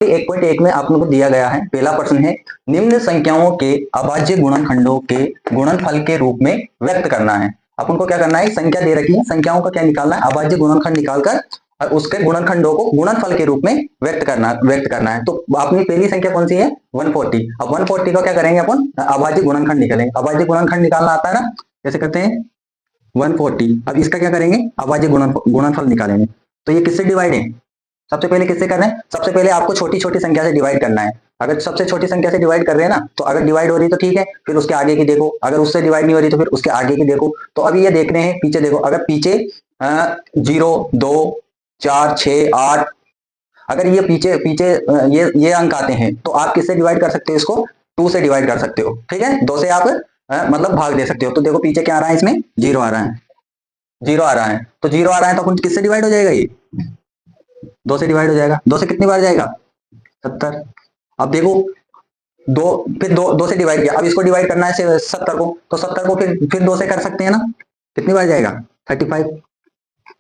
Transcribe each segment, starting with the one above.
1.1 में आप लोगों को दिया गया है, पहला प्रश्न है निम्न संख्याओं के अभाज्य गुणनखंडों के गुणनफल के रूप में व्यक्त करना है। अपन को क्या करना है, संख्या दे रखी है, संख्याओं का क्या निकालना है, अभाज्य गुणनखंड निकालकर और उसके गुणनखंडों को गुणनफल के रूप में व्यक्त करना है। तो अपनी पहली संख्या कौन सी है, 140। अब 140 का क्या करेंगे अपन, अभाज्य गुणनखंड निकालेंगे। अभाज्य गुणनखंड निकालना आता है ना, कैसे करते हैं, 140। अब इसका क्या करेंगे, अभाज्य गुणनफल निकालेंगे। तो ये किससे डिवाइड है, सबसे पहले किससे करना है, सबसे पहले आपको छोटी छोटी संख्या से डिवाइड करना है। अगर सबसे छोटी संख्या से डिवाइड कर रहे हैं ना, तो अगर डिवाइड हो रही तो ठीक है, फिर उसके आगे की देखो, अगर उससे डिवाइड नहीं हो रही तो फिर उसके आगे की देखो। तो अभी ये देख रहे हैं, पीछे देखो, अगर पीछे 0 2 4 6 8, अगर ये पीछे पीछे ये अंक आते हैं तो आप किससे डिवाइड कर सकते हो, इसको 2 से डिवाइड कर सकते हो। ठीक है, 2 से आप मतलब भाग दे सकते हो। तो देखो पीछे क्या आ रहा है, इसमें 0 आ रहा है, 0 आ रहा है, तो 0 आ रहा है तो अपन किससे डिवाइड हो जाएगा, ये 2 से डिवाइड हो जाएगा। 2 से कितनी बार जाएगा, 70। अब देखो दो, फिर दो से डिवाइड किया, अब इसको डिवाइड करना है 70 को, तो 70 को फिर 2 से कर सकते हैं ना, कितनी बार जाएगा, 35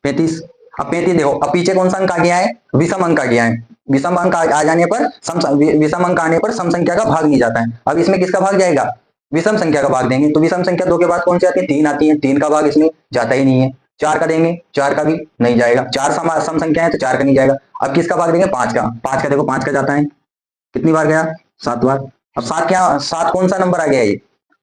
35। अब 35 देखो, अब पीछे कौन सा अंक आ गया है, विषम अंक आ गया है। विषम अंक आ जाने पर विषम अंक आने पर सम संख्या का भाग नहीं जाता है। अब इसमें किसका भाग जाएगा, विषम संख्या का भाग देंगे। तो विषम संख्या 2 के बाद कौन सी आती है, 3 आती है, 3 का भाग इसमें जाता ही नहीं है। 4 का देंगे, 4 का भी नहीं जाएगा, 4 सम संख्या है तो 4 का नहीं जाएगा। अब किसका भाग देंगे, 5 का। 5 का देखो, 5 का जाता है, कितनी बार गया, 7 बार। अब 7 क्या, 7 कौन सा नंबर आ गया, ये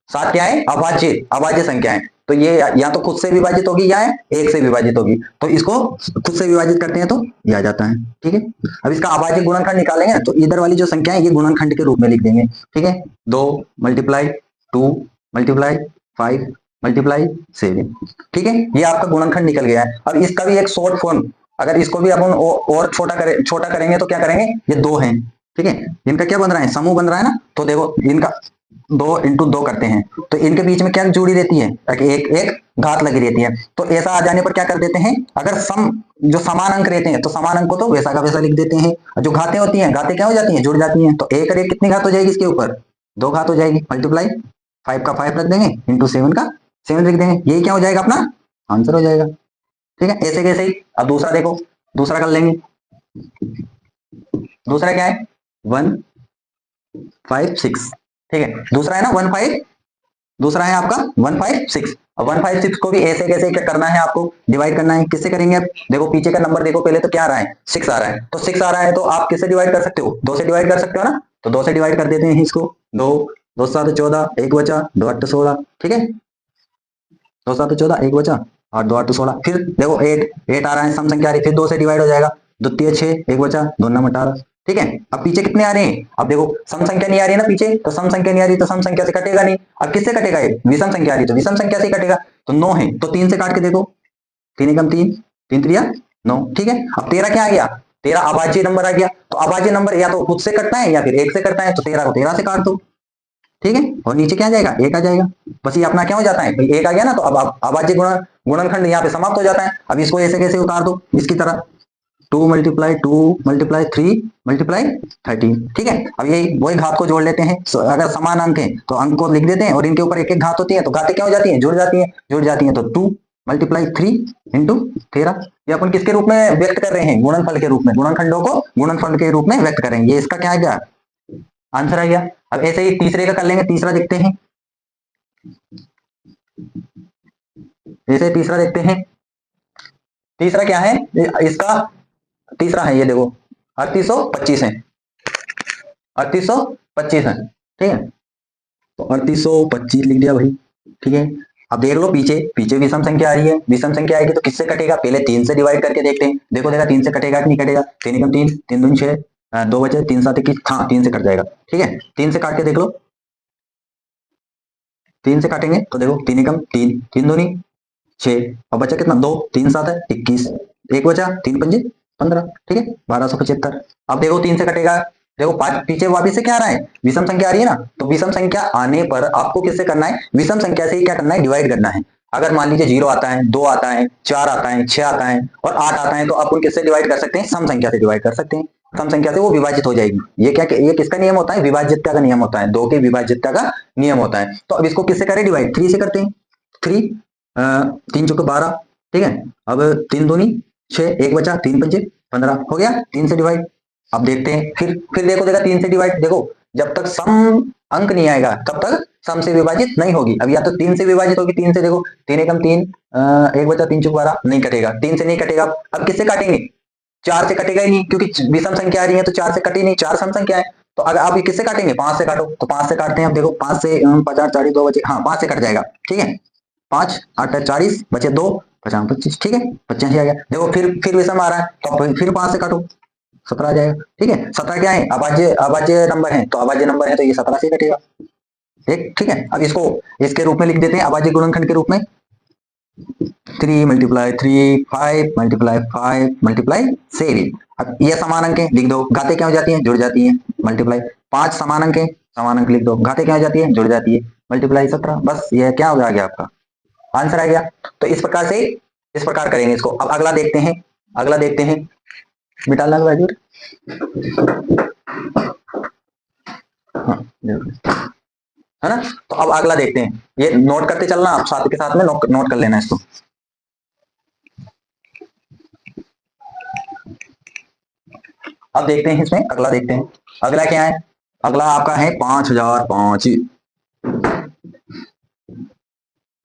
7 क्या है, अभाज्य अभाज्य संख्या है। तो ये या तो खुद से विभाजित होगी या 1 से विभाजित होगी। तो इसको खुद से विभाजित करते हैं तो ये आ जाता है। ठीक है, अब इसका अभाज्य गुणनखंड निकालेंगे तो इधर वाली जो संख्या है ये गुणनखंड के रूप में लिख देंगे। ठीक है, 2 मल्टीप्लाई 2 मल्टीप्लाई 5 मल्टीप्लाई 7। ठीक है, ये आपका गुणनखंड निकल गया है। अब इसका भी एक शॉर्ट फॉर्म, अगर इसको भी अपन और छोटा करेंगे तो क्या करेंगे, ये 2 है। ठीक है, इनका क्या बन रहा है, समूह बन रहा है ना। तो देखो इनका 2 इंटू 2 करते हैं तो इनके बीच में क्या जुड़ी रहती है, एक एक घात लगी रहती है। तो ऐसा आ जाने पर क्या कर देते हैं, अगर जो समान अंक रहते हैं तो समान अंक को तो वैसा का वैसा लिख देते हैं। जो घातें होती हैं, घातें क्या हो जाती हैं, जुड़ जाती हैं। तो एक और एक कितनी घात हो जाएगी, इसके ऊपर 2 घात हो जाएगी। मल्टीप्लाई 5 का 5 रख देंगे, इंटू 7 का 7 लिख देंगे। यही क्या हो जाएगा, अपना आंसर हो जाएगा। ठीक है, ऐसे कैसे ही। अब दूसरा देखो, दूसरा कर लेंगे। दूसरा क्या है, 1 5 6। ठीक है, दूसरा है ना 1 5, दूसरा है आपका 1 5 6। अब 1 5 6 को भी ऐसे कैसे क्या करना है, आपको डिवाइड करना है। किससे करेंगे, अब देखो पीछे का नंबर देखो, पहले तो क्या आ रहा है, 6 आ रहा है। तो 6 आ रहा है तो आप किससे डिवाइड कर सकते हो, 2 से डिवाइड कर सकते हो ना। तो 2 से डिवाइड कर देते हैं इसको, 2 2 7 14, 1 बचा, 2 8 16। ठीक है, 2 7 14, 1 बचा और 2 8 16। फिर देखो 8 आ रहा है, सम संख्या आ रही है, फिर 2 से डिवाइड हो जाएगा, 2 3 6, 1 बचा, 2 9 18। ठीक है, अब पीछे कितने आ रहे हैं, अब देखो सम संख्या नहीं आ रही है ना पीछे, तो सम संख्या नहीं आ रही तो सम संख्या से कटेगा नहीं। अब किससे कटेगा, ये विषम संख्या आ रही तो विषम संख्या से कटेगा। तो 9 है तो 3 से काट के देखो, 3 एकम 3, 3 3 9। ठीक है, अब 13 क्या आ गया, 13 अभाज्य नंबर आ गया। तो अभाज्य नंबर या तो खुद से कटता है या फिर 1 से कटता है, तो 13 को 13 से काट दो। ठीक है, और नीचे क्या आ जाएगा, 1 आ जाएगा। बस ये अपना क्या हो जाता है, भाई 1 आ गया ना, तो अब अभाज्य गुणनखंड यहाँ पे समाप्त हो जाता है। अब इसको ऐसे कैसे उतार दो, इसकी तरह 2 मल्टीप्लाई 2 मल्टीप्लाई 3 मल्टीप्लाई 13। ठीक है, अब यही वही घात को जोड़ लेते हैं। अगर समान अंक है तो अंक को लिख देते हैं और इनके ऊपर एक एक घात होती है, तो घातें क्या हो जाती हैं, जुड़ जाती हैं। तो 2 मल्टीप्लाई 3 इंटू 13। ये अपन किसके रूप में व्यक्त कर रहे हैं, गुणनफल के रूप में, गुणनखंडों को गुणनफल के रूप में व्यक्त करेंगे। इसका क्या आ गया, आंसर आ गया। अब ऐसे ही तीसरे का कर लेंगे, तीसरा देखते हैं, ऐसे तीसरा देखते हैं। तीसरा क्या है, इसका तीसरा है, ये देखो 3825 है, 3825 है। ठीक है, तो 3825 लिख दिया भाई। ठीक है, अब देख लो पीछे पीछे विषम संख्या आ रही है, विषम संख्या आएगी तो किससे कटेगा, पहले 3 से डिवाइड करके देखते हैं। देखो देखा 3 से कटेगा कि नहीं कटेगा, 3 एकम 3, 3 दूनी 6, 2 बचे, 3 7 21, हाँ 3 से कट जाएगा। ठीक है, 3 से काट के देख लो, 3 से काटेंगे तो देखो 3 एकम 3, 3 दूनी 6, और बचा कितना, 2 3 7 है 21, 1 बचा, 3 पंजे 15। ठीक है, 1275। अब देखो 3 से कटेगा, देखो पीछे वापिस से क्या आ रहा है, विषम संख्या आ रही है ना। तो विषम संख्या आने पर आपको किससे करना है, विषम संख्या से ही क्या करना है, डिवाइड करना है। अगर मान लीजिए 0 आता है, 2 आता है, 4 आता है, 6 आता है और 8 आता है, तो आप उन किससे डिवाइड कर सकते हैं, सम संख्या से डिवाइड कर सकते हैं। सम संख्या से वो विभाजित हो जाएगी। ये क्या, ये किसका नियम होता है, विभाज्यता का नियम होता है, 2 के विभाज्यता का नियम होता है। तो अब इसको किससे करें डिवाइड, 3 से करते हैं। 3 3 चौके 12। ठीक है, अब 3 दूनी 6, 1 बचा, 3 पंजे 15 हो गया, 3 से डिवाइड। अब देखते हैं, फिर देखो देगा 3 से डिवाइड, देखो जब तक सम अंक नहीं आएगा तब तक सम से विभाजित नहीं होगी। अब या तो 3 से विभाजित होगी, 3 से देखो 3 एकम 3, 1 बचा 3 चौक 12, नहीं कटेगा, 3 से नहीं कटेगा। अब किससे काटेंगे? 4 से कटेगा ही नहीं, क्योंकि विषम संख्या आ रही है तो 4 से कटी नहीं, 4 सम संख्या है। तो अगर आप ये किससे काटेंगे? 5 से काटो, तो 5 से काटते हैं। अब देखो 5 से 50 40 2 बचे, हाँ 5 से कट जाएगा, ठीक है। 5 8 40 बचे 2 50 25, ठीक है 85 आ गया। देखो फिर विषम आ रहा है तो फिर 5 से काटो, 17 आ जाएगा, ठीक है। 17 क्या है? अभाज्य अभाज्य नंबर है, तो अभाज्य नंबर है तो ये 17 से कटेगा, ठीक है। अब इसको इसके रूप में लिख देते हैं, अभाज्य गुणनखंड के रूप में। 3 मल्टीप्लाई 3 5 मल्टीप्लाई 5 मल्टीप्लाई 7। अब ये समान अंक है, लिख दो, घाते क्या हो जाती है? जुड़ जाती है, मल्टीप्लाई 5 समान अंक है, समान अंक लिख दो, घाते क्या हो जाती है? जुड़ जाती है, मल्टीप्लाई 17। बस ये क्या हो गया आपका आंसर आ गया। तो इस प्रकार से इस प्रकार करेंगे इसको। अब अगला देखते हैं, अगला देखते हैं, मिटा लगा वाजूर, हाँ है ना। तो अब अगला देखते हैं, ये नोट करते चलना आप, साथ के साथ में नोट कर लेना इसको। अब देखते हैं इसमें, अगला देखते हैं, अगला क्या है? अगला आपका है 5005,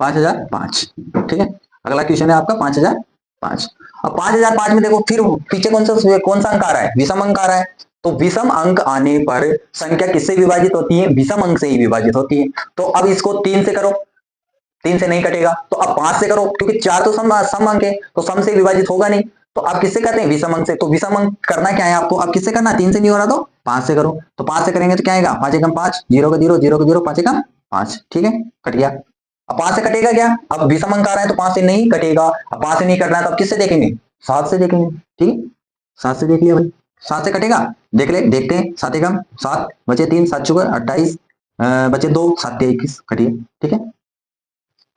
5005, ठीक है। अगला क्वेश्चन है आपका 5005। अब 5005 में देखो फिर पीछे कौन सा अंक आ रहा है? विषम अंक आ रहा है। तो विषम अंक आने पर संख्या किससे विभाजित होती है? विषम अंक से ही विभाजित होती है। तो अब इसको 3 से करो, 3 से नहीं कटेगा, तो अब 5 से करो, क्योंकि 4 तो सम अंक है तो सम से विभाजित होगा नहीं। तो आप किससे करते हैं? विषम अंक से। तो विषम अंक करना क्या है आपको? अब किससे करना? 3 से नहीं हो रहा तो 5 से करो। तो 5 से करेंगे तो क्या आएगा? 5 एकम 5, 0 का 0, 0 का 0, 5 एकम 5, ठीक है, कट गया। अब 5 से कटेगा क्या? अब विषम अंक आ रहा है तो 5 से नहीं कटेगा। अब 5 से नहीं कटना है तो अब किससे देखेंगे? 7 से देखेंगे, ठीक है। 7 से देख लिया भाई, 7 से कटेगा, देख ले, देखते हैं। 7 एकम 7 बचे 3, 7 चौके 28, बचे 2, 7 21, कटिए, ठीक है।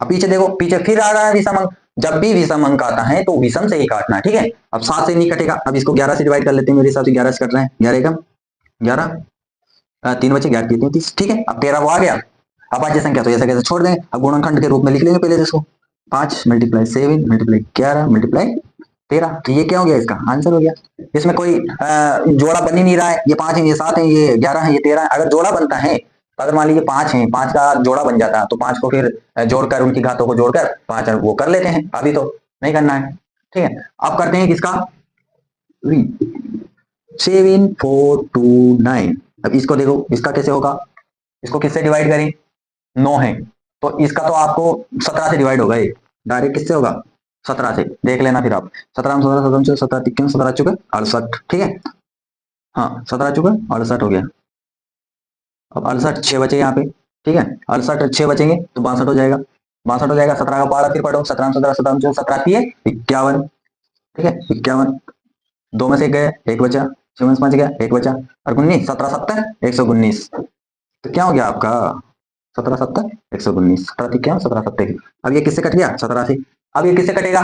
अब पीछे देखो, पीछे फिर आ रहा है विषम अंक। जब भी विषम अंक आता है तो विषम से ही काटना है, ठीक है। अब 7 से नहीं कटेगा, अब इसको 11 से डिवाइड कर लेते हैं, मेरे हिसाब से 11 से कट रहे हैं। 11 एकम 11, 3 बचे 11 33, ठीक है। अब 13 वो आ गया। अब आज संख्या तो ऐसा कैसे छोड़ देंगे, अब गुणनखंड के रूप में लिख लेंगे पहले इसको। 5 मल्टीप्लाई 7 मल्टीप्लाई 11 मल्टीप्लाई 13, तो ये क्या हो गया? इसका आंसर हो गया। इसमें कोई जोड़ा बन ही नहीं रहा है, ये 5 है, ये 7 है, ये 11 है, ये 13 है। अगर जोड़ा बनता है तो अगर मान लीजिए 5 है, 5 का जोड़ा बन जाता है तो 5 को फिर जोड़कर उनकी घातों को जोड़कर 5 वो कर लेते हैं, अभी तो नहीं करना है, ठीक है। अब करते हैं किसका? 7429। अब इसको देखो, इसका कैसे होगा? इसको किससे डिवाइड करें? 9 है तो इसका तो आपको 17 से डिवाइड होगा, ये डायरेक्ट किससे होगा? 17 से, देख लेना फिर आप। 17 में 17 17 17 तिक्के 17 चुके 68, ठीक है। हाँ 17 चुके 68 हो गया। अब 68 6 बचे यहाँ पे, ठीक है। 68 6 बचेंगे तो 62 हो जाएगा, 62 हो जाएगा। 17 का पारा फिर पढ़ो, 17 में 17 17 में 17 51, ठीक है 51। 2 में से एक गए, एक बचा, 6 में से 5 गया, एक बचा, और 19 17 70 119। तो क्या हो गया आपका? 17 70 119, 17 क्या 17 70। अब ये किससे कट गया? 17 से। अब ये किससे कटेगा?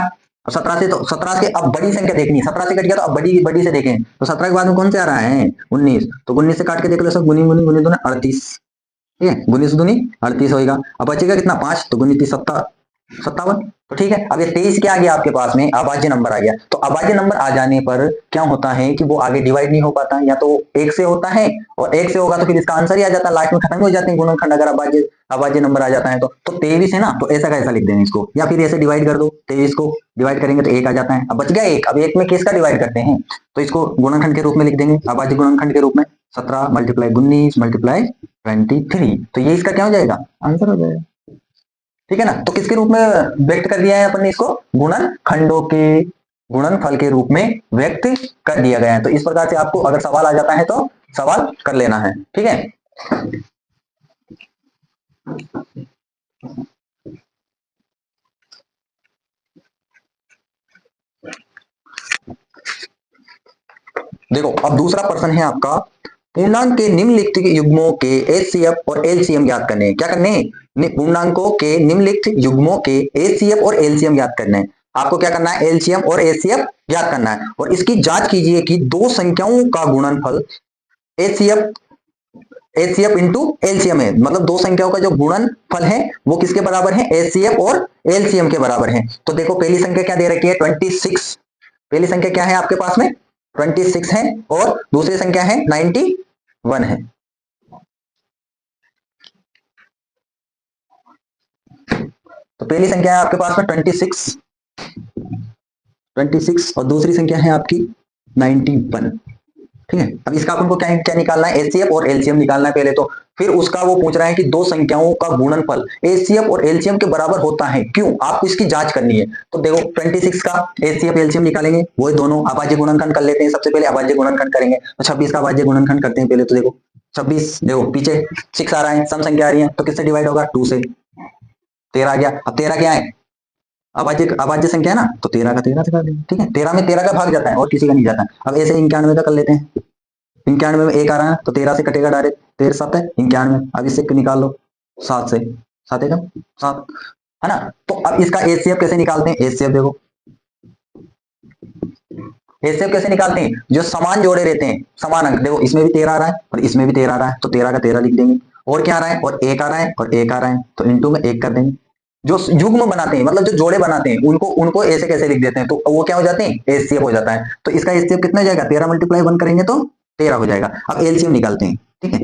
अब 17 से, तो 17 से अब बड़ी संख्या देखनी है, 17 से कट गया तो अब बड़ी बड़ी से देखें, तो 17 के बाद में कौन से आ रहा है? 19, तो 19 से काट के देख लो सब, गुनी गुनी गुनी दूनी 38, ठीक है, 19 दूनी 38 होगा। अब बचेगा कितना? 5, तो गुनी 30 57, तो ठीक है। अब ये 23 क्या आ गया आपके पास में? अभाज्य नंबर आ गया। तो अभाज्य नंबर आ जाने पर क्या होता है कि वो आगे डिवाइड नहीं हो पाता, या तो 1 से होता है, और 1 से होगा तो फिर इसका आंसर ही आ जाता है, लास्ट में खत्म हो जाते हैं गुणनखंड, अगर अभाज्य अभाज्य नंबर आ जाता है तो। 23 है ना, तो ऐसा कैसा लिख देंगे इसको, या फिर ऐसे डिवाइड कर दो, 23 को डिवाइड करेंगे तो 1 आ जाता है। अब बच गया 1, अब 1 में किसका डिवाइड करते हैं? तो इसको गुणनखंड के रूप में लिख देंगे, अभाज्य गुणनखंड के रूप में। 17 मल्टीप्लाई 19 मल्टीप्लाई 23, तो ये इसका क्या हो जाएगा? आंसर हो जाएगा, ठीक है ना। तो किसके रूप में व्यक्त कर दिया है अपन ने इसको? गुणनखंडों के गुणनफल के रूप में व्यक्त कर दिया गया है। तो इस प्रकार से आपको अगर सवाल आ जाता है तो सवाल कर लेना है, ठीक है। देखो अब दूसरा प्रश्न है आपका, पूर्णांक के निम्नलिखित युग्मों के एचसीएफ और एलसीएम ज्ञात करने हैं। क्या करने हैं? पूर्णांकों के निम्नलिखित युग्मों के एचसीएफ और एलसीएम ज्ञात करने हैं। आपको क्या करना है? एलसीएम और एचसीएफ ज्ञात करना है, और इसकी जांच कीजिए कि दो संख्याओं का गुणनफल एचसीएफ एचसीएफ इंटू एलसीएम है, मतलब दो संख्याओं का जो गुणनफल है वो किसके बराबर है? एचसीएफ और एलसीएम के बराबर है। तो देखो पहली संख्या क्या दे रखी है? 26। पहली संख्या क्या है आपके पास में? 26 है और दूसरी संख्या है 91 है। तो पहली संख्या है आपके पास में 26 और दूसरी संख्या है आपकी 91। ठीक है, अब इसका अपन को क्या क्या निकालना है, एचसीएफ और एलसीएम निकालना है पहले तो। फिर उसका वो पूछ रहा है कि दो संख्याओं का गुणनफल एचसीएफ और एलसीएम के बराबर होता है क्यों, आपको इसकी जांच करनी है। तो देखो 26 का एचसीएफ एलसीएम निकालेंगे, वो दोनों अभाज्य गुणनखंड कर लेते हैं। सबसे पहले अभाज्य गुणनखंड करेंगे, तो 26 का अभाज्य गुणनखंड करते हैं पहले। तो देखो 26, देखो पीछे 6 आ रहा है, सम संख्या आ रही है, तो किससे डिवाइड होगा, 2 से। 13 आ गया। अब 13 क्या है, अभाज्य संख्या है ना, तो 13 का 13 से कर देंगे। ठीक है, 13 में 13 का भाग जाता है और किसी का नहीं जाता। अब ऐसे 91 का कर लेते हैं। 91 में 1 आ रहा है, तो 13 से कटेगा डायरेक्ट, 13 7 है 91। अब इससे निकाल लो 7 से, 7 एकम 7, है ना। तो अब इसका एचसीएफ कैसे निकालते हैं, एचसीएफ देखो, एचसीएफ कैसे निकालते हैं, जो समान जोड़े रहते हैं, समान अंक। देखो इसमें भी 13 आ रहा है और इसमें भी 13 आ रहा है, तो 13 का 13 लिख देंगे। और क्या आ रहा है, और 1 आ रहा है और 1 आ रहा है, तो इंटू में 1 कर देंगे। जो युग्म बनाते हैं, मतलब जो जोड़े बनाते हैं, उनको उनको ऐसे कैसे लिख देते हैं, तो वो क्या हो जाते हैं, एचसीएफ हो जाता है। तो इसका एचसीएफ कितना हो जाएगा, 13 मल्टीप्लाई 1 करेंगे तो 13 हो जाएगा। अब एलसीएम निकालते हैं। ठीक है,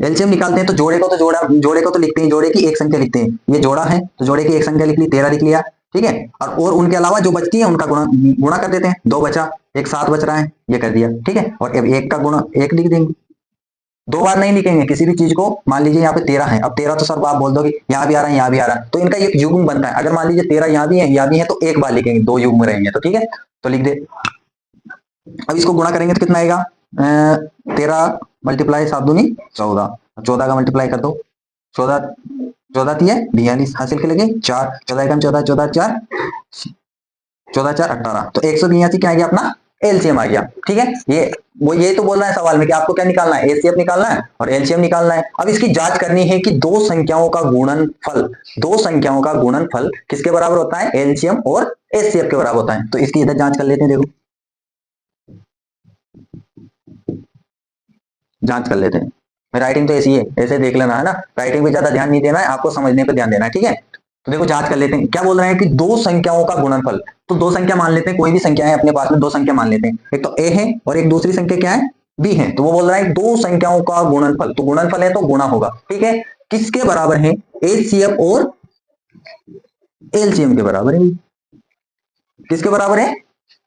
एलसीएम निकालते हैं, तो जोड़े को तो लिखते हैं, जोड़े की एक संख्या लिखते हैं। ये जोड़ा है तो जोड़े की एक संख्या लिख ली, 13 लिख लिया। ठीक है, और उनके अलावा जो बचती है उनका गुणा कर देते हैं। 2 बचा, एक 7 बच रहा है, ये कर दिया। ठीक है, और अब एक का गुणा 1 लिख देंगे। 2 बार नहीं लिखेंगे किसी भी चीज को। मान लीजिए यहाँ पे 13 है, अब 13 तो सर आप बोल दोगे यहाँ भी आ रहा है यहाँ भी आ रहा है, तो इनका एक युग्म बनता है। अगर मान लीजिए 13 यहाँ भी है यहाँ भी है, तो एक बार लिखेंगे, 2 युग्म रहेंगे। तो ठीक है, तो लिख दे। अब इसको गुणा करेंगे तो कितना आएगा, 13 मल्टीप्लाई 7 दूनी 14, 14 का मल्टीप्लाई कर दो, 14 14 3 42 हासिल के लगे 4, 14 एकम 14, 14 4 14 4 18, तो 182 क्या आ गया अपना एलसीएम आ गया। ठीक है, ये तो बोल रहा है सवाल में कि आपको क्या निकालना है, एचसीएफ निकालना है और एलसीएम निकालना है। अब इसकी जांच करनी है कि दो संख्याओं का गुणनफल किसके बराबर होता है, एलसीएम और एचसीएफ के बराबर होता है। तो इसकी इधर जांच कर लेते हैं, देखो जांच कर लेते हैं। राइटिंग तो ऐसी है, ऐसे देख लेना, है ना। राइटिंग पे ज्यादा ध्यान नहीं देना है, आपको समझने पे ध्यान देना है। ठीक है, तो देखो जांच कर लेते हैं। क्या बोल रहे हैं कि दो संख्याओं का गुणनफल, तो दो संख्या मान लेते हैं, कोई भी संख्या है अपने पास में, दो संख्या मान लेते हैं। एक तो ए है और एक दूसरी संख्या क्या है, बी है। तो वो बोल रहा है दो संख्याओं का गुणनफल, तो गुणनफल है तो गुणा होगा। ठीक है, किसके बराबर है, एचसीएफ और एलसीएम के बराबर है। किसके बराबर है,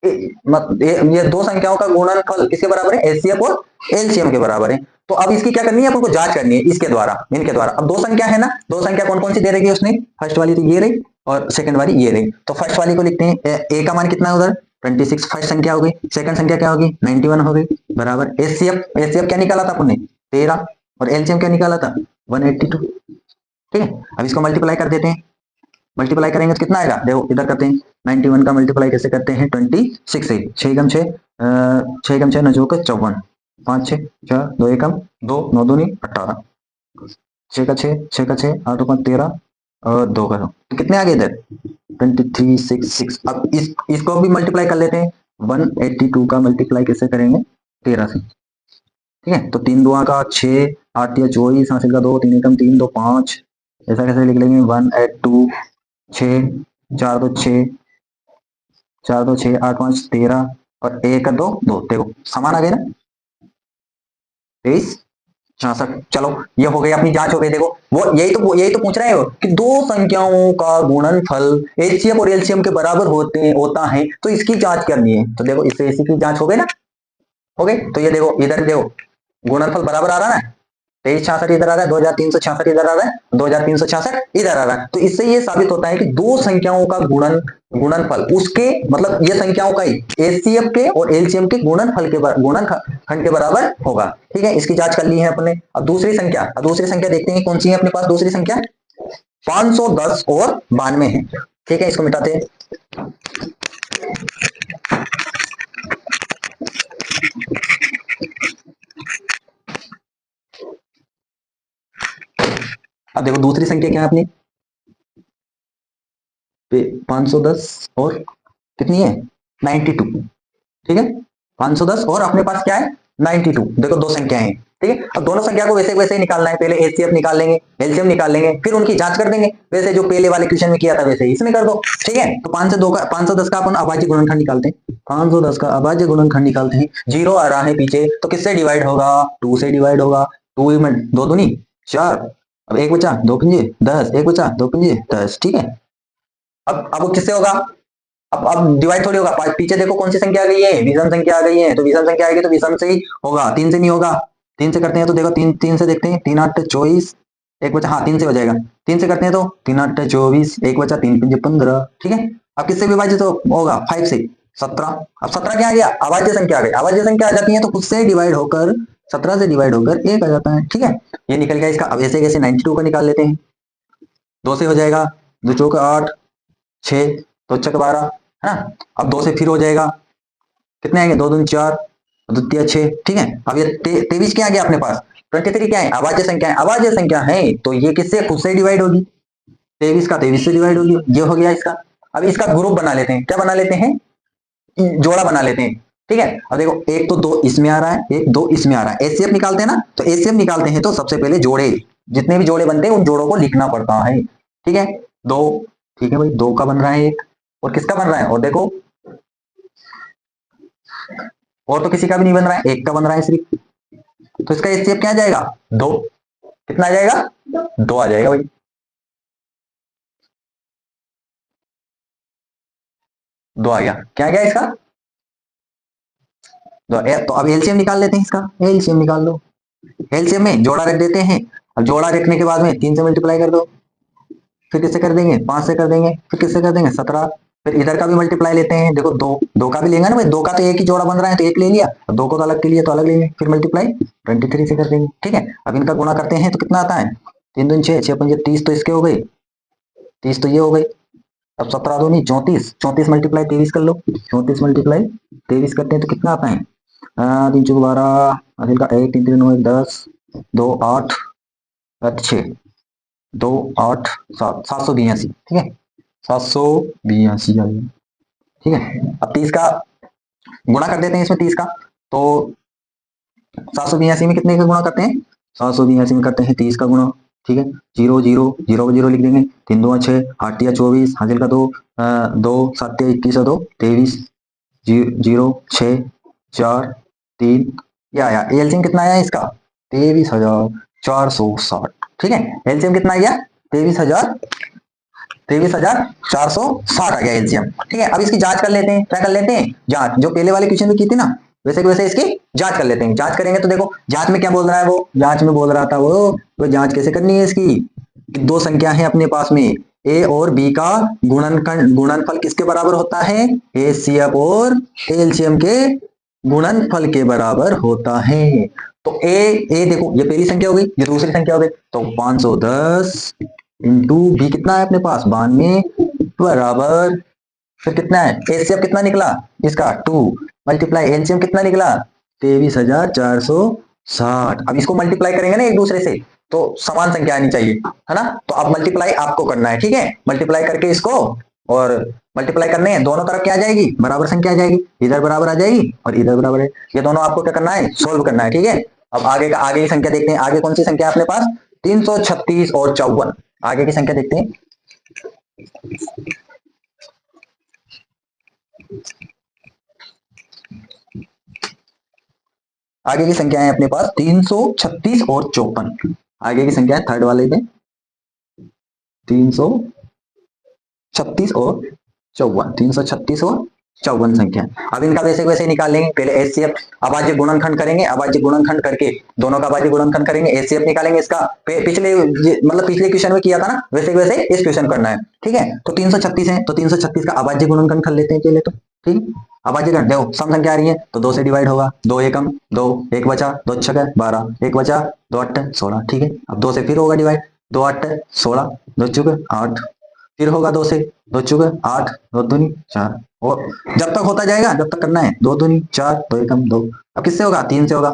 ये दो संख्याओं का गुणनफल किसके बराबर है, एचसीएफ और एलसीएम के बराबर है। तो अब इसकी क्या करनी है, अपन को जांच करनी है इसके द्वारा, इनके द्वारा। अब दो संख्या है ना, दो संख्या कौन कौन सी दे रही है उसने, फर्स्ट वाली तो ये रही और सेकंड वाली ये रही। तो फर्स्ट वाली को लिखते हैं, ए का मान कितना है उधर 26, फर्स्ट संख्या हो गई। सेकंड संख्या क्या होगी 91 हो गई, बराबर एचसीएफ, एचसीएफ क्या निकाला था अपन ने 13 और एलसीएम क्या निकाला था 182। ठीक है, अब इसको मल्टीप्लाई कर देते हैं। मल्टीप्लाई करेंगे तो कितना आएगा, देखो इधर करते हैं। 91 का मल्टीप्लाई कैसे करते हैं, 26 से 6 एकम 6, 6 एकम 6 9 का 54, 5 6 4 2 एकम 2 9 दूनी 18, 6 का 6 6 का 6 8 5 13 और 2 का 2, तो कितने आ गए इधर 23 6 6। अब इसको भी मल्टीप्लाई कर लेते हैं। 182 का मल्टीप्लाई कैसे करेंगे 13 से। ठीक है, तो 3 2 का 6 8 या 24 हासिल का 2 3 एकम 3 2 5, ऐसा कैसे लिख लेंगे 182 6 4 2 6 4 2 6 8 5 13 और 1 2 2, देखो समान आ गए ना 23 66। चलो ये हो गई अपनी जांच हो गई। देखो वो यही तो पूछ रहे हो कि दो संख्याओं का गुणनफल एचसीएफ और एलसीएम के बराबर होता है, तो इसकी जांच करनी है। तो देखो इससे इसी की जांच हो गई ना, हो गई। तो ये देखो इधर देखो गुणनफल बराबर आ रहा है ना, 2366 इधर आ रहा है, 2366 इधर आ रहा है, 2366 इधर आ रहा है। तो इससे ये साबित होता है कि दो संख्याओं का गुणनफल उसके मतलब ये संख्याओं का ही एचसीएफ के और एलसीएम के गुणनफल के गुणनखंड के बराबर होगा। ठीक है, इसकी जांच कर ली है अपने। अब दूसरी संख्या देखते हैं कौन सी है अपने पास। दूसरी संख्या 510 और 92 है। ठीक है, इसको मिटाते हैं। अब देखो दूसरी संख्या क्या है अपनी 510 और कितनी है 92। ठीक है, 510 और अपने पास क्या है 92। देखो दो संख्याएं हैं, ठीक है। अब दोनों संख्या को वैसे वैसे ही निकालना है, पहले एचसीएफ निकाल लेंगे, एलसीएम निकाल लेंगे, फिर उनकी जांच कर देंगे, वैसे जो पहले वाले क्वेश्चन में किया था वैसे इसमें कर दो, ठीक है। तो 510 का अपन अभाज्य गुणनखंड निकालते हैं, 510 का अभाज्य गुणनखंड निकालते हैं। जीरो आ रहा है पीछे, तो किससे डिवाइड होगा, 2 से डिवाइड होगा। 2 में 2 दूनी 4, अब एक बचा 2 पंजे 10, एक बचा 2 पंजे 10, ठीक है। अब किससे होगा, अब डिवाइड थोड़ी होगा, पीछे देखो कौन सी संख्या आ गई है, विषम संख्या आ गई है, तो विषम संख्या आएगी तो विषम से ही होगा, 3 से नहीं होगा। 3 से करते हैं तो देखो 3 से देखते हैं, 3 8 24, एक बचा, हाँ 3 से हो जाएगा। 3 से करते हैं तो 3 8 24, एक बचा, 3 पंजे 15, ठीक है। अब किससे विभाजित तो होगा, 5 से 17। अब 17 क्या आ गया, अभाज्य संख्या आ गई, अभाज्य संख्या आ जाती है तो खुद से डिवाइड होकर 17 से डिवाइड होकर 1 आ जाता है, ठीक है। ये निकल गया इसका। अब ऐसे कैसे 92 का निकाल लेते हैं, 2 से हो जाएगा, 2 चौक 8, 6 तो चक 12, है ना। अब 2 से फिर हो जाएगा, कितने आएंगे, 2 दूनी 4, द्वितीय 6, ठीक है। अब ये 23 क्या आ गया अपने पास, 23 क्या है, अभाज्य संख्या है, अभाज्य संख्या है तो ये किससे खुद से डिवाइड होगी, 23 का 23 से डिवाइड होगी, ये हो गया इसका। अब इसका ग्रुप बना लेते हैं, क्या बना लेते हैं, जोड़ा बना लेते हैं, ठीक है। अब देखो एक तो 2 इसमें आ रहा है, एक 2 इसमें आ रहा है, एचसीएफ निकालते हैं ना, तो एचसीएफ निकालते हैं तो सबसे पहले जोड़े, जितने भी जोड़े बनते हैं उन जोड़ों को लिखना पड़ता है, ठीक है। 2, ठीक है भाई, 2 का बन रहा है एक, और किसका बन रहा है, और देखो और तो किसी का भी नहीं बन रहा है, एक का बन रहा है सिर्फ, तो इसका एचसीएफ क्या आ जाएगा, 2, कितना आ जाएगा, 2 आ जाएगा भाई, 2 आ गया, क्या आ गया इसका, तो अब एलसीएम निकाल लेते हैं इसका, एलसीएम निकाल लो। एलसीएम में जोड़ा रख देते हैं, अब जोड़ा रखने के बाद में 3 से मल्टीप्लाई कर दो, फिर किससे कर देंगे, 5 से कर देंगे, फिर किससे कर देंगे, 17, फिर इधर का भी मल्टीप्लाई लेते हैं, देखो 2 का भी लेंगे ना भाई, 2 का तो एक ही जोड़ा बन रहा है तो एक ले लिया, 2 को तो अलग के लिए तो अलग लेंगे, फिर मल्टीप्लाई 23 से कर देंगे, ठीक है। अब इनका गुणा करते हैं तो कितना आता है, 3 दूनी 6, 6 पंजे 30, तो इसके हो गए 30, तो ये हो गई। अब 17 दूनी 34, 34 मल्टीप्लाई 23 कर लो, 34 मल्टीप्लाई 23 करते हैं तो कितना आता है, 3 चौक 12, का 1 3 3 9 1 10, 2 8 6, 2 8 7, 782, ठीक है, 782 आ गया, ठीक है। अब 30 का गुणा कर देते हैं इसमें, 30 का तो 782 में कितने का गुणा करते हैं, 782 में करते हैं 30 का गुणा, ठीक है। 0 0 0 को 0 लिख देंगे, 3 2 6, 8 या 24, हासिल का 2, 2 7 21 2 23, 0 6 4 3, या एलसीएम कितना आया इसका, 23,460, ठीक है। एलसीएम कितना आ गया, 23,460 आ गया एलसीएम, ठीक है। अब इसकी जांच कर लेते हैं, क्या कर लेते हैं, जांच जो पहले वाले क्वेश्चन में की थी ना, वैसे वैसे इसकी जांच कर लेते हैं। जांच करेंगे तो देखो जांच में क्या बोल रहा है, वो जांच में बोल रहा था वो, तो जांच कैसे करनी है इसकी, दो संख्या है अपने पास में, ए और बी का गुणनफल किसके बराबर होता है, एचसीएफ और एलसीएम के गुणनफल के बराबर होता है। तो ए देखो ये पहली संख्या हो गई, ये दूसरी संख्या हो गई, तो 510 इंटू बी कितना है अपने पास 92 बराबर, फिर कितना है एचसीएफ कितना निकला इसका 2, मल्टीप्लाई एलसीएम कितना निकला 23,460। अब इसको मल्टीप्लाई करेंगे ना एक दूसरे से तो समान संख्या आनी चाहिए, है ना। तो अब मल्टीप्लाई आपको करना है, ठीक है। मल्टीप्लाई करके इसको और मल्टीप्लाई करने हैं, दोनों तरफ क्या आ जाएगी, बराबर संख्या आ जाएगी, इधर बराबर आ जाएगी और इधर बराबर है, ये दोनों आपको क्या करना है, सोल्व करना है, ठीक है। अब आगे की संख्या देखते हैं, आगे कौन सी संख्या है अपने पास, 336 और 54, आगे की संख्या देखते हैं। आगे की संख्या है अपने पास 336 और 54, आगे की संख्या है थर्ड वाले में 336 और 54, 336 और 54 संख्या। अब इनका वैसे वैसे निकाल लेंगे, पहले एचसीएफ अभाज्य गुणनखंड करेंगे, अभाज्य गुणनखंड करके दोनों का अभाज्य गुणनखंड करेंगे, एचसीएफ निकालेंगे इसका, पिछले क्वेश्चन में किया था ना वैसे वैसे इस क्वेश्चन करना है, ठीक है। तो 336 है तो 336 का अभाज्य गुणनखंड कर लेते हैं पहले, तो ठीक है। अभाज्य गण देखो सम संख्या आ रही है तो 2 से डिवाइड होगा, 2 एकम 2, 1 बचा 2 छक 12, 1 बचा 2 8 16, ठीक है। अब 2 से फिर होगा डिवाइड, 2 8 16, 2 चुक 8, फिर होगा 2 से 2 चुक 8, 2 दूनी 4, और जब तक होता जाएगा जब तक करना है, 2 दूनी 4, 2 एकम 2, अब किससे होगा 3 से होगा,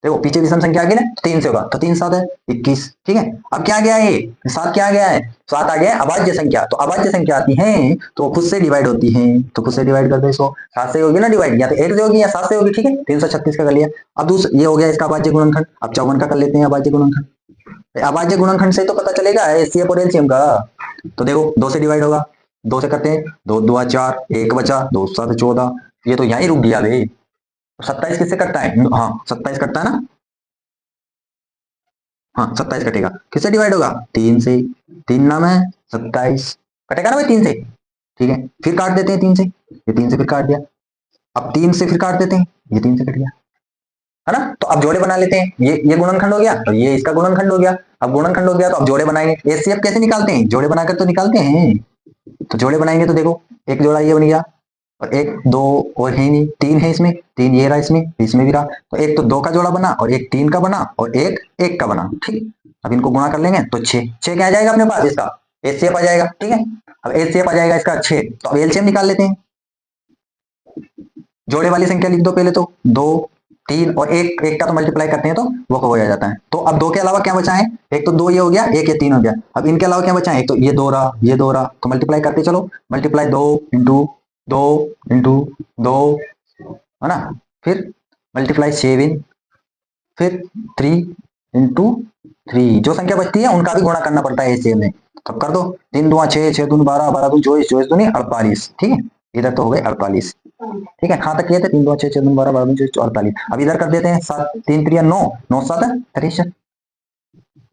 देखो पीछे विषम संख्या आ गई ना, 3 से होगा तो 3 7 है 21। ठीक है, अब क्या गया है, 7 क्या गया है, 7 आ गया है अभाज्य संख्या। तो अभाज्य संख्या आती है तो खुद से डिवाइड होती है, तो खुद से डिवाइड कर दो इसको। 7 से होगी ना डिवाइड, या तो 8 से होगी या 7 से होगी। ठीक है, 336 का कर लिया। अब दूसरा ये हो गया इसका अभाज्य गुणनखंड। अब 54 का कर लेते हैं अभाज्य गुणनखंड। अभाज्य गुणनखंड से तो पता चलेगा एचसीएफ और एलसीएम का। तो देखो 2 से डिवाइड होगा, 2 से करते हैं, 2 2 4, 1 बचा, 2 7 14, ये तो यहीं रुक गया बे। 27 किससे कटता है, हाँ 27 कटता है ना, हाँ 27 कटेगा। किससे डिवाइड होगा, 3 से, 3 नाम है 27, कटेगा ना भाई 3 से। ठीक है, फिर काट देते हैं 3 से, ये 3 से फिर काट दिया। अब 3 से फिर काट देते हैं, ये 3 से कट गया, है ना। तो अब जोड़े बना लेते हैं, ये गुणनखंड हो गया और ये इसका गुणनखंड हो गया। अब गुणनखंड हो गया तो अब जोड़े बनाएंगे। एचसीएफ कैसे निकालते हैं, जोड़े बनाकर तो निकालते हैं। तो जोड़े बनाएंगे तो देखो एक जोड़ा ये बन गया, और एक दो और है नहीं, 3 है इसमें, 3 ये रहा इसमें, इसमें भी रहा। तो एक तो 2 का जोड़ा बना और एक 3 का बना और एक 1 का बना। ठीक, अब इनको गुणा कर लेंगे तो 6 6 क्या आ जाएगा अपने पास, इसका एचसीएफ आ जाएगा। ठीक है, अब एचसीएफ आ जाएगा इसका 6। तो अब एलसीएम निकाल लेते हैं। जोड़े वाली संख्या लिख दो पहले तो, 2 3 और एक एक का तो मल्टीप्लाई करते हैं तो वो हो जाता है। तो अब 2 के अलावा क्या बचा है, एक तो 2 ये हो गया, एक ये 3 हो गया। अब इनके अलावा क्या बचा है, एक तो ये 2 रहा, ये 2 रहा, तो मल्टीप्लाई करते चलो। मल्टीप्लाई 2 इंटू 2 इंटू 2, है ना। फिर मल्टीप्लाई 7, फिर 3 इंटू 3, जो संख्या बचती है उनका भी गुणा करना पड़ता है एचसीएफ में। तब कर दो, 3 दूना 6, 6 दूनी 12, 12 दूनी 24, 24 दूनी 48। ठीक है, इधर तो हो गए 48। ठीक है, कहाँ तक किए थे, 3 2 6 6 2 12 12 24 48। अब इधर कर देते हैं 7 3 3 9 9 7 63।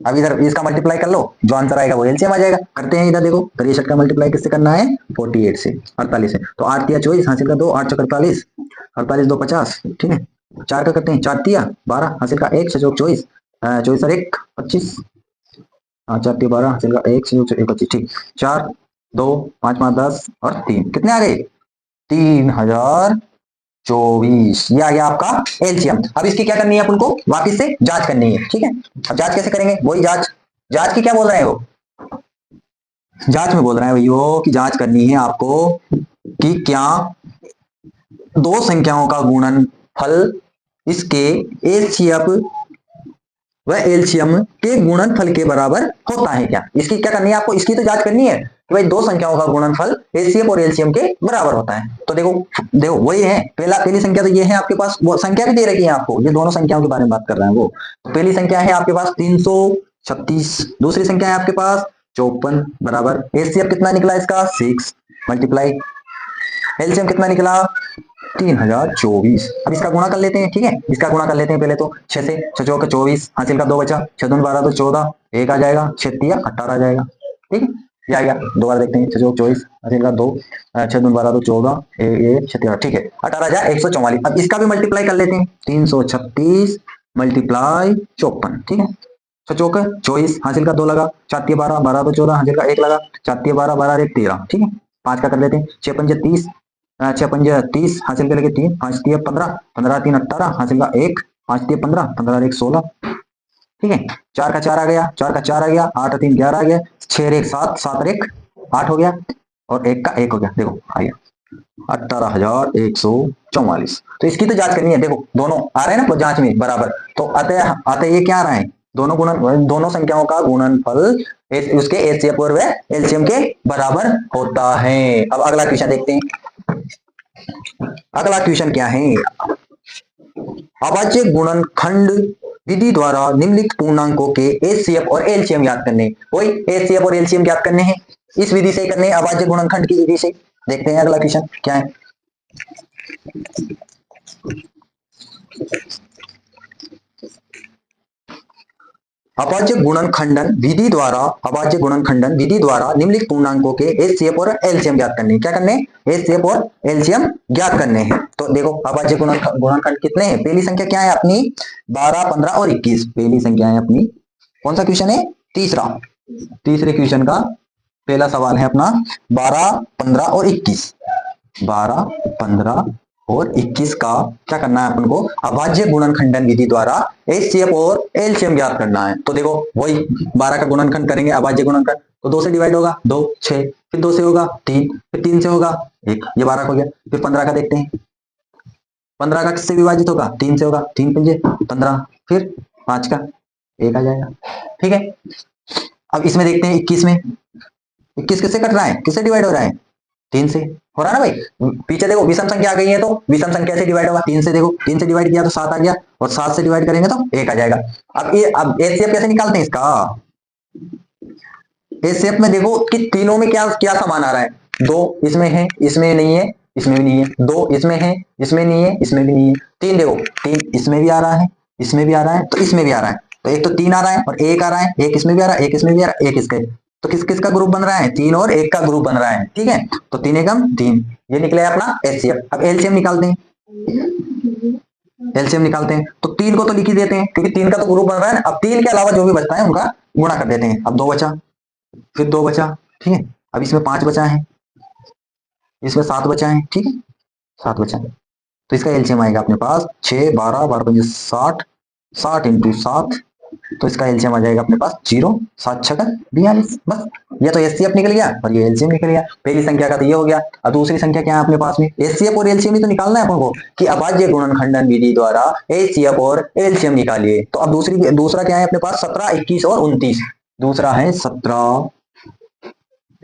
अब इधर इसका मल्टीप्लाई कर लो, जो आंसर आएगा वो एलसीएम आ जाएगा। करते हैं इधर, देखो 63 का मल्टीप्लाई किससे करना है, 48 से, 48 से। तो 8 तिया 24 हासिल का 2, 8 चौक 48, 48 2 50। ठीक है, 4 का करते हैं, 4 तिया 12 हासिल का 1, 6 चौक 24, 24 और 1 25, 4 तिया 12 हासिल का 1, 6 चौक 25। ठीक, 4 2 5 5 10 और 3 कितने आ गए, 3024। ये आ गया आपका एलसीएम। अब इसकी क्या करनी है अपन को, वापिस से जांच करनी है। ठीक है, अब जांच कैसे करेंगे, वही जांच, जांच की क्या बोल रहे हैं वो, जांच में बोल रहे हैं भैया कि जांच करनी है आपको कि क्या दो संख्याओं का गुणनफल इसके एचसीएफ व एलसीएम के गुणनफल के बराबर होता है क्या। इसकी क्या करनी है आपको, इसकी तो जांच करनी है कि भाई दो संख्याओं का गुणनफल एचसीएफ और एलसीएम के बराबर होता है। तो देखो देखो वही है, पहली संख्या तो ये है आपके पास, वो संख्या भी दे रखी है आपको, ये दोनों संख्याओं के बारे में बात कर रहे हैं वो। तो पहली संख्या है आपके पास 336, दूसरी संख्या है आपके पास 54 बराबर एचसीएफ कितना निकला इसका 6 मल्टीप्लाई एलसीएम कितना निकला 3024। अब इसका गुणा कर लेते हैं। ठीक है, इसका गुणा कर लेते हैं पहले तो 6 से, 6 चौक 24 हासिल का 2 बचा, 6 दूनी 12 तो 14, 1 आ जाएगा, 6 तिया 18 आ जाएगा। ठीक है, ये आ गया। दो बार देखते हैं, 6 चौक 24 हासिल का 2, 6 दूनी 12 तो 14, 1 6 13। ठीक है, 18,144। अब इसका भी मल्टीप्लाई कर लेते हैं, 336 मल्टीप्लाई 54। ठीक है, 6 चौक 24 हासिल का 2 लगा, 4 तिया 12, 12 तो 14 हासिल का 1 लगा, 4 तिया 12, 12 1 13। ठीक है, 5 का कर लेते हैं, 6 पंजे 30, 6 पंजे 30 हासिल करके 3, 5 तिया 15, 15 3 18 हासिल का 1, 5 तिया 15, 15 1 16। ठीक है, 4 का 4 आ गया, 4 का 4 आ गया, 8 3 11 आ गया, 6 1 7, 7 1 8 हो गया, और 1 का 1 हो गया। देखो आ गया 18,144। तो इसकी तो जांच करनी है। देखो दोनों आ रहे हैं ना जांच में बराबर, तो अतः अतः ये क्या आ रहा है, दोनों संख्याओं का गुणनफल उसके एचसीएफ और एलसीएम के बराबर होता है। अब अगला क्वेश्चन देखते हैं। अगला क्वेश्चन क्या है, अभाज्य गुणनखंड विधि द्वारा निम्नलिखित पूर्णांकों के एचसीएफ और एलसीएम ज्ञात करने। कोई एचसीएफ और एलसीएम ज्ञात करने हैं, इस विधि से करने हैं, अभाज्य गुणनखंड की विधि से। देखते हैं अगला क्वेश्चन क्या है। अभाज्य गुणनखंडन विधि द्वारा, अभाज्य गुणनखंडन विधि द्वारा निम्नलिखित पूर्णांकों के एचसीएफ और एलसीएम ज्ञात करने। क्या करने, एचसीएफ और एलसीएम ज्ञात करने हैं। तो देखो अभाज्य गुणनखंड कितने हैं, पहली संख्या क्या है अपनी 12 15 और 21, पहली संख्या है अपनी। कौन सा क्वेश्चन है, तीसरे क्वेश्चन का पहला सवाल है अपना 12 15 और 21। 12 15 और 21 का क्या करना है अपन को, अभाज्य गुणनखंडन विधि द्वारा एचसीएफ और एलसीएम ज्ञात करना है। तो देखो वही 12 का गुणनखंड करेंगे, अभाज्य गुणनखंड, तो 2 से डिवाइड होगा 2 6, फिर 2 से होगा 3, फिर 3 से होगा 1, ये 12 हो गया। फिर 15 का देखते हैं, 15 का किससे विभाजित होगा? 3 से होगा, 3 पंजे 15, फिर 5 का 1 आ जाएगा। ठीक है, अब इसमें देखते हैं 21 में, 21 किससे कट रहा है, किससे डिवाइड हो रहा है? 3 से हो रहा है ना भाई। पीछे देखो विषम संख्या आ गई है, तो विषम संख्या से डिवाइड होगा 3 से। देखो 3 से डिवाइड किया तो 7 आ गया, और 7 से डिवाइड करेंगे तो 1 आ जाएगा। अब एचसीएफ कैसे निकालते हैं इसका? एचसीएफ में देखो कि तीनों में क्या क्या समान आ रहा है। 2 इसमें है, इसमें नहीं है, इसमें भी नहीं है। 2 इसमें है, इसमें नहीं है, इसमें भी नहीं है। 3 देखो, 3 इसमें भी आ रहा है, इसमें भी आ रहा है, तो इसमें भी आ रहा है। तो एक तो 3 आ रहा है और 1 आ रहा है, एक इसमें भी आ रहा है, एक इसमें भी आ रहा है, एक इसके। तो किस किस का ग्रुप बन रहा है? 3 और 1 का ग्रुप बन रहा है। ठीक है, तो 3 एकम 3, ये निकले अपना एचसीएफ। अब एलसीएम निकालते हैं, एलसीएम निकालते हैं। तो 3 को तो लिख ही देते हैं क्योंकि 3 का तो ग्रुप बन रहा है। अब 3 के अलावा जो भी बचता है उनका गुणा कर देते हैं। अब 2 बचा, फिर 2 बचा, ठीक है। अब इसमें 5 बचा है, इसमें 7 बचा है, ठीक है, 7 बचा है। तो इसका एलसीएम आएगा अपने पास 6, 12, 12 पंजे 60, 60 इंटू 7। तो इसका एलसीएम आ जाएगा अपने पास 0, 7 छका 42। बस, ये तो एचसीएफ निकल गया और ये एलसीएम निकल गया। पहली संख्या का तो ये हो गया। अब दूसरी संख्या क्या है अपने पास में? एचसीएफ और एलसीएम ही तो निकालना है अपन को कि अभाज्य गुणनखंडन विधि द्वारा एचसीएफ और एलसीएम निकालिए। तो अब दूसरा क्या है अपने पास? 17, 21 और 29। दूसरा है 17,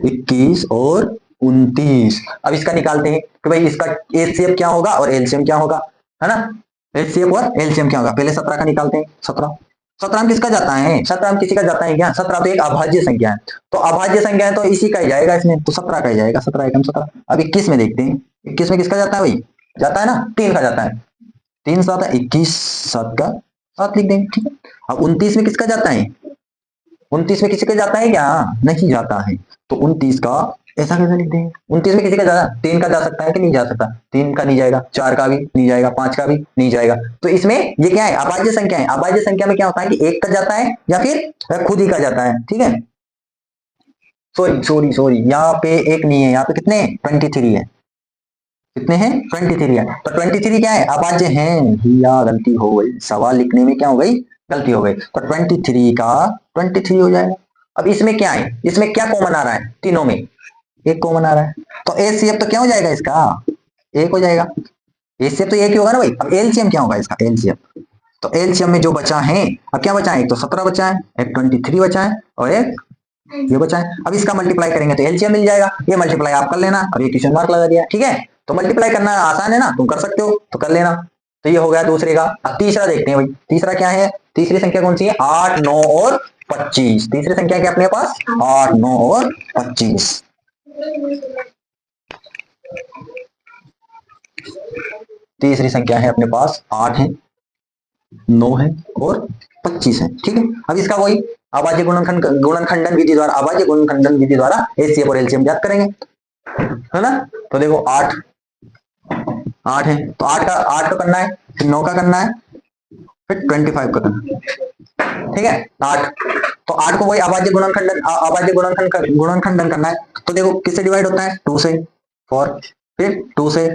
21 और 29। अब इसका निकालते हैं कि भाई इसका एचसीएफ क्या होगा और एलसीएम क्या होगा, है ना। एचसीएफ और एलसीएम क्या होगा? पहले 17 का निकालते हैं। 17 में किसका जाता है? 17 में किसी का जाता है क्या? 17 तो एक अभाज्य संख्या है, तो अभाज्य संख्या है तो इसी का ही जाएगा इसमें, तो 17 का ही जाएगा। 17 एकम 17। अब 21 में देखते हैं, 21 में किसका जाता है भाई? जाता है ना 3 का जाता है। 3 7 है 21, 7 का 7 लिख देंगे, ठीक है। अब 29 में किसका जाता है? 29 में किसी का जाता है क्या? नहीं जाता है, तो 29 का ऐसा कैसे लिख देंगे? 29 में किसी का जाता, 3 का जा सकता है कि नहीं जा सकता? 3 का नहीं जाएगा, 4 का भी नहीं जाएगा, 5 का भी नहीं जाएगा। तो इसमें ये क्या है? अभाज्य संख्या है। अभाज्य संख्या में क्या होता है कि 1 का जाता है या फिर खुद ही का जाता है, ठीक है। सॉरी सॉरी सॉरी, यहाँ पे 1 नहीं है, यहाँ पे कितने? 23 है। कितने हैं? 23 है। तो 23 क्या है? अभाज्य है। या गलती हो गई, सवाल लिखने में क्या हो गई? गलती हो गई। तो 23 का 23 हो जाएगा। अब इसमें क्या है? इसमें क्या कॉमन आ रहा है? तीनों में एक कॉमन आ रहा है, तो एचसीएफ तो क्या हो जाएगा इसका? 1 हो जाएगा। एचसीएफ तो 1 ही होगा ना भाई। अब एलसीएम क्या होगा इसका? एलसीएम, तो एलसीएम में जो बचा है, अब क्या बचा है? एक तो 17 बचा है, एक 23 बचा है और एक ये बचा है। अब इसका मल्टीप्लाई करेंगे तो एलसीएम मिल जाएगा। ये मल्टीप्लाई आप कर लेना, और ये क्वेश्चन मार्क लगा दिया, ठीक है। तो मल्टीप्लाई करना आसान है ना, तुम कर सकते हो तो कर लेना। तो ये हो गया दूसरे का। अब तीसरा देखते हैं भाई, तीसरा क्या है? तीसरी संख्या कौन सी है? 8, 9 और 25। तीसरी संख्या क्या अपने पास? 8, 9 और 25। तीसरी संख्या है अपने पास 8 है, 9 है और 25 है, ठीक है। अब इसका वही अभाज्य गुणनखंडन विधि द्वारा, अभाज्य गुणनखंडन विधि द्वारा एचसीएफ और एलसीएम ज्ञात करेंगे, है ना। तो देखो 8 है, तो 8 का करना है, फिर 9 का करना है, फिर 25 का करना है, ठीक है। 8, तो 8 को वही अभाज्य गुणनखंडन करना है। तो देखो किससे डिवाइड होता है? 2 से 4, फिर 2 से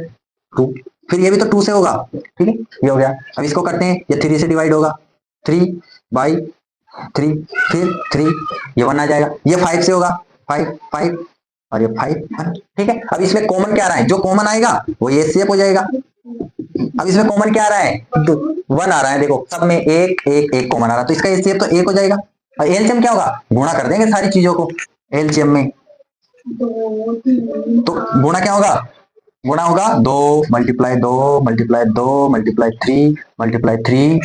2, फिर ये भी तो 2 से होगा, ठीक है। ये हो गया। अब इसको करते हैं, ये 3 से डिवाइड होगा, 3/3, फिर 3, ये 1 आ जाएगा। ये 5 से होगा, 5 5 और ये 5 1, ठीक है। अब इसमें कॉमन क्या आ रहा है? जो कॉमन आएगा वो एचसीएफ हो जाएगा। अब इसमें कॉमन क्या आ रहा है? 1 आ रहा है, देखो सब में एक एक एक कॉमन आ रहा है, तो इसका एचसीएफ तो 1 हो जाएगा। और एलसीएम क्या होगा? गुणा कर देंगे सारी चीजों को एलसीएम में, तो गुणा क्या होगा? गुणा होगा 2 multiply 2 multiply 2 multiply 3 multiply 3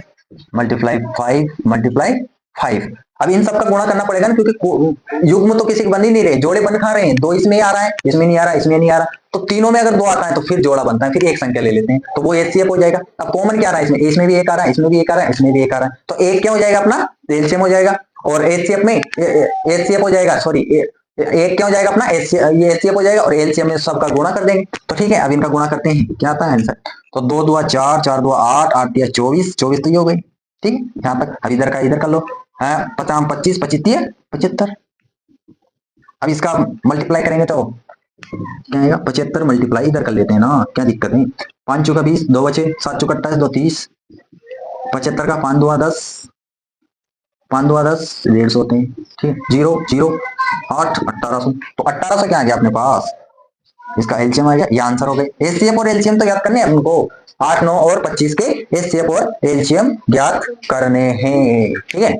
multiply 5 multiply 5। अब इन सबका गुणा करना पड़ेगा ना, क्योंकि युग्म तो किसी के बन ही नहीं रहे, जोड़े बन खा रहे हैं। 2 इसमें आ रहा है, इसमें नहीं आ रहा, इसमें नहीं आ रहा, तो तीनों में अगर 2 आता है तो फिर जोड़ा बनता है, फिर एक संख्या ले लेते हैं, तो वो एचसीएफ हो जाएगा। अब कॉमन क्या आ रहा है? इसमें भी एक आ रहा है, इसमें भी एक आ रहा है, इसमें भी एक आ रहा है, तो एक क्या हो जाएगा अपना? एलसीएम हो जाएगा। और एचसीएफ में एचसीएफ हो जाएगा, सॉरी एक क्या हो जाएगा अपना? ये एचसीएफ हो जाएगा, और एलसीएम में सबका गुणा कर देंगे। तो ठीक है, अब इनका गुणा करते हैं, क्या आता है आंसर? तो 2 2 4, 4 2 8, 8 3 24, 24 तो ये हो गई, ठीक है। यहाँ तक। अब इधर का इधर कर लो, 50 25 25 75। अब इसका मल्टीप्लाई करेंगे तो क्या आएगा? 75 मल्टीप्लाई इधर कर लेते हैं ना, क्या दिक्कत है। 5 चौका 20, 2 बचे, 7 चौका 28, 2 30, 75 का 5 2 10, 5 2 10, 150 होते हैं, ठीक है। 0 0 8 1800, तो 1800 क्या आ गया अपने पास? इसका एलसीएम आ गया, ये आंसर हो गए। एचसीएफ और एलसीएम तो याद करने हैं हमको, 8, 9 और 25 के एचसीएफ और एलसीएम ज्ञात करने हैं, ठीक है।